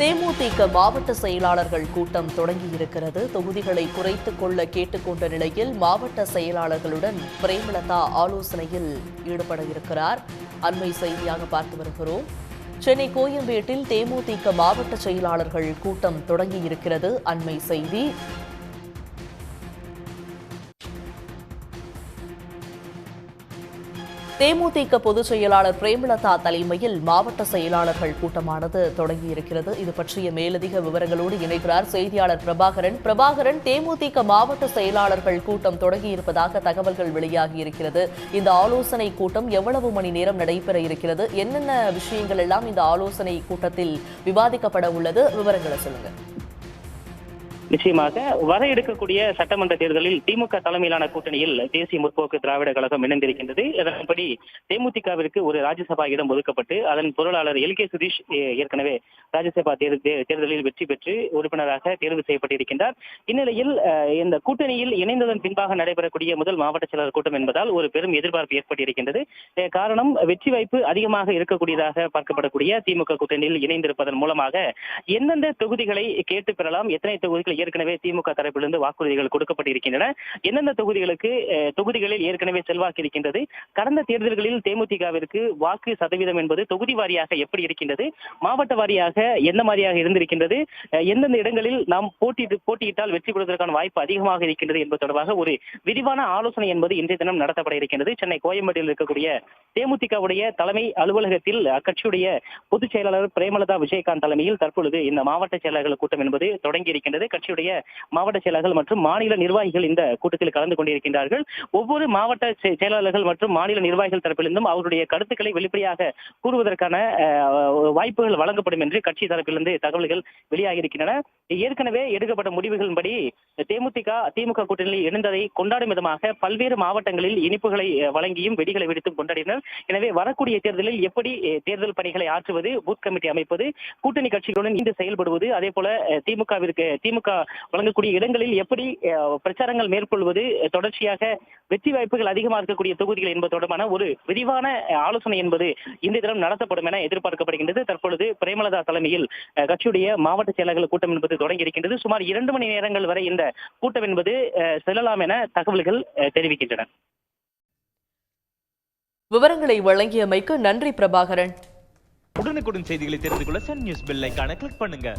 தேமுதிக மாவட்ட செயலாளர்கள் கூட்டம் தொடங்கியிருக்கிறது. தொகுதிகளை குறைத்துக் கொள்ள கேட்டுக்கொண்ட நிலையில் மாவட்ட செயலாளர்களுடன் பிரேமலதா ஆலோசனையில் ஈடுபட இருக்கிறார். அண்மை செய்தியாக பார்த்து வருகிறோம். சென்னை கோயம்பேட்டில் தேமுதிக மாவட்ட செயலாளர்கள் கூட்டம் தொடங்கியிருக்கிறது. அண்மை செய்தி. தேமுதிக பொதுச் செயலாளர் பிரேமலதா தலைமையில் மாவட்ட செயலாளர்கள் கூட்டமானது தொடங்கியிருக்கிறது. இது பற்றிய மேலதிக விவரங்களோடு இணைகிறார் செய்தியாளர் பிரபாகரன். பிரபாகரன், தேமுதிக மாவட்ட செயலாளர்கள் கூட்டம் தொடங்கியிருப்பதாக தகவல்கள் வெளியாகியிருக்கிறது. இந்த ஆலோசனை கூட்டம் எவ்வளவு மணி நேரம் நடைபெற இருக்கிறது? என்னென்ன விஷயங்கள் எல்லாம் இந்த ஆலோசனை கூட்டத்தில் விவாதிக்கப்பட உள்ளது? விவரங்களை சொல்லுங்க. நிச்சயமாக வர எடுக்கக்கூடிய சட்டமன்ற தேர்தலில் திமுக தலைமையிலான கூட்டணியில் தேசிய முற்போக்கு திராவிட கழகம் இணைந்திருக்கின்றது. அதன்படி தேமுதிகவிற்கு ஒரு ராஜ்யசபா இடம் ஒதுக்கப்பட்டு அதன் பொருளாளர் எல் கே சுதீஷ் ஏற்கனவே ராஜ்யசபா தேர்தலில் வெற்றி பெற்று உறுப்பினராக தேர்வு செய்யப்பட்டிருக்கின்றார். இந்நிலையில் இந்த கூட்டணியில் இணைந்ததன் பின்பாக நடைபெறக்கூடிய முதல் மாவட்ட செயலர் கூட்டம் என்பதால் ஒரு பெரும் எதிர்பார்ப்பு ஏற்பட்டிருக்கின்றது. காரணம், வெற்றி வாய்ப்பு அதிகமாக இருக்கக்கூடியதாக பார்க்கப்படக்கூடிய திமுக கூட்டணியில் இணைந்திருப்பதன் மூலமாக எந்தெந்த தொகுதிகளை கேட்டு பெறலாம், எத்தனை தொகுதிகள் ஏற்கனவே திமுக தரப்பிலிருந்து வாக்குறுதிகள் கொடுக்கப்பட்டிருக்கின்றன, எந்தெந்த தொகுதிகளில் ஏற்கனவே செல்வாக்கு இருக்கின்றது, கடந்த தேர்தல்களில் தேமுதிகவிற்கு வாக்கு சதவீதம் என்பது தொகுதி வாரியாக எப்படி இருக்கின்றது, மாவட்ட வாரியாக எந்த மாதிரியாக இருந்திருக்கின்றது, எந்தெந்த இடங்களில் நாம் போட்டியிட்டால் வெற்றி பெறுவதற்கான வாய்ப்பு அதிகமாக இருக்கின்றது என்பது தொடர்பாக ஒரு விரிவான ஆலோசனை என்பது இன்றைய தினம் நடத்தப்பட இருக்கின்றது. சென்னை கோயம்பேட்டில் இருக்கக்கூடிய தேமுதிகவுடைய தலைமை அலுவலகத்தில் அக்கட்சியுடைய பொதுச் செயலாளர் பிரேமலதா விஜயகாந்த் தலைமையில் தற்பொழுது இந்த மாவட்ட செயலாளர்கள் கூட்டம் என்பது தொடங்கி இருக்கின்றது. கட்சியுடைய மாவட்ட செயலாளர்கள் மற்றும் மாநில நிர்வாகிகள் இந்த கூட்டத்தில் கலந்து கொண்டிருக்கின்றார்கள். ஒவ்வொரு மாவட்ட செயலாளர்கள் மற்றும் மாநில நிர்வாகிகள் தரப்பிலிருந்தும் அவருடைய கருத்துக்களை வெளிப்படையாக கூறுவதற்கான வாய்ப்புகள் வழங்கப்படும் என்று கட்சி தரப்பிலிருந்து தகவல்கள் வெளியாகி இருக்கின்றன. ஏற்கனவே எடுக்கப்பட்ட முடிவுகளின்படி திமுக கூட்டணியில் இணைந்ததை கொண்டாடும் விதமாக பல்வேறு மாவட்டங்களில் இனிப்புகளை வழங்கியும் வெடிகளை வெடித்தும் கொண்டாடினர். எனவே வரக்கூடிய தேர்தலில் எப்படி தேர்தல் பணிகளை ஆற்றுவது, பூத் கமிட்டி அமைப்பது, கூட்டணி கட்சிகளுடன் இன்று செயல்படுவது, அதே போல திமுக வழங்கக்கூடிய இடங்களில் எப்படி பிரச்சாரங்கள் மேற்கொள்வது, தொடர்ச்சியாக வெற்றி வாய்ப்புகள் அதிகமாக இருக்கக்கூடிய தொகுதிகள் என்பது தொடர்பான ஒரு விரிவான ஆலோசனை என்பது இந்த தினம் நடத்தப்படும் என எதிர்பார்க்கப்படுகின்றது. தற்பொழுது பிரேமலதா தலைமையில் கட்சியுடைய மாவட்ட செயலாளர்கள் கூட்டம் என்பது தொடங்கி இருக்கின்றது. சுமார் 2 மணி நேரங்கள் வரை இந்த கூட்டம் என்பது செல்லலாம் என தகவல்கள் தெரிவிக்கின்றன. விவரங்களை வழங்கியமைக்கு நன்றி பிரபாகரன். உடனுக்குடன் செய்திகளை தெரிந்து கொள்ள சன் நியூஸ் பெல் ஐகானை கிளிக் பண்ணுங்க.